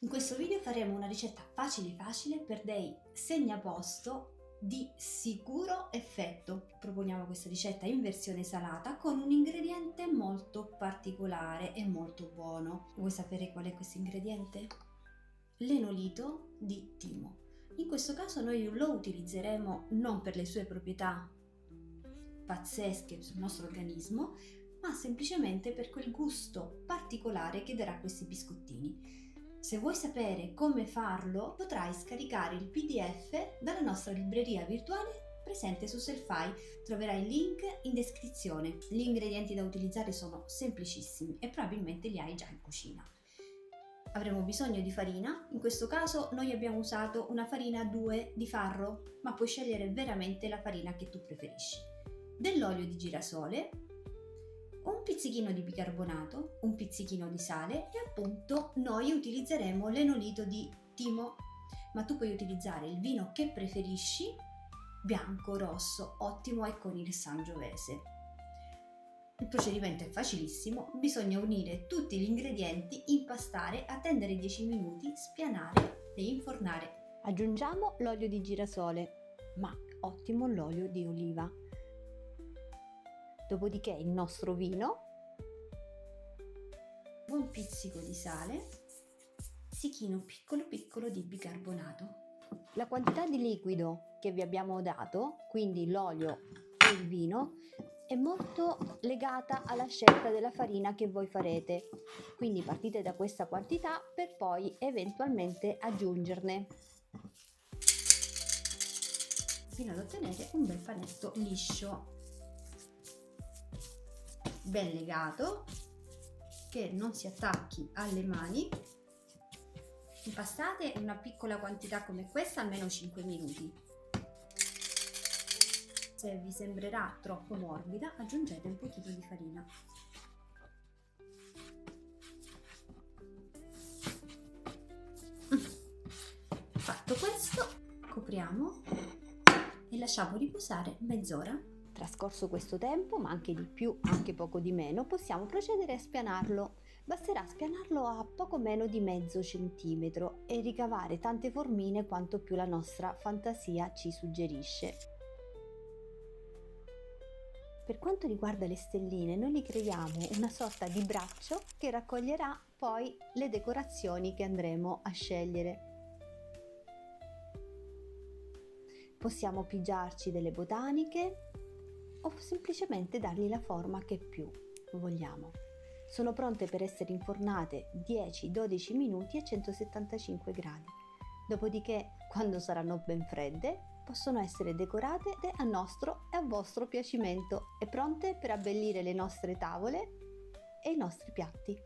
In questo video faremo una ricetta facile per dei segnaposto di sicuro effetto. Proponiamo questa ricetta in versione salata con un ingrediente molto particolare e molto buono. Vuoi sapere qual è questo ingrediente? L'enolito di timo. In questo caso noi lo utilizzeremo non per le sue proprietà pazzesche sul nostro organismo, ma semplicemente per quel gusto particolare che darà questi biscottini. Se vuoi sapere come farlo, potrai scaricare il PDF dalla nostra libreria virtuale presente su Sellfy. Troverai il link in descrizione. Gli ingredienti da utilizzare sono semplicissimi e probabilmente li hai già in cucina. Avremo bisogno di farina, in questo caso noi abbiamo usato una farina 2 di farro, ma puoi scegliere veramente la farina che tu preferisci. Dell'olio di girasole, un pizzichino di bicarbonato, un pizzichino di sale e appunto noi utilizzeremo l'enolito di timo, ma tu puoi utilizzare il vino che preferisci, bianco, rosso, ottimo è con il Sangiovese. Il procedimento è facilissimo, bisogna unire tutti gli ingredienti, impastare, attendere 10 minuti, spianare e infornare. Aggiungiamo l'olio di girasole, ma ottimo l'olio di oliva. Dopodiché il nostro vino, un pizzico di sale, pizzichino piccolo di bicarbonato. La quantità di liquido che vi abbiamo dato, quindi l'olio e il vino, è molto legata alla scelta della farina che voi farete. Quindi partite da questa quantità per poi eventualmente aggiungerne, fino ad ottenere un bel panetto liscio, ben legato, che non si attacchi alle mani. Impastate una piccola quantità come questa almeno 5 minuti. Se vi sembrerà troppo morbida, aggiungete un pochino di farina. Fatto questo, copriamo e lasciamo riposare mezz'ora. Trascorso questo tempo, ma anche di più, anche poco di meno, possiamo procedere a spianarlo. Basterà spianarlo a poco meno di mezzo centimetro e ricavare tante formine quanto più la nostra fantasia ci suggerisce. Per quanto riguarda le stelline, noi li creiamo una sorta di braccio che raccoglierà poi le decorazioni che andremo a scegliere. Possiamo pigiarci delle botaniche o semplicemente dargli la forma che più vogliamo. Sono pronte per essere infornate 10-12 minuti a 175 gradi. Dopodiché, quando saranno ben fredde, possono essere decorate a nostro e a vostro piacimento e pronte per abbellire le nostre tavole e i nostri piatti.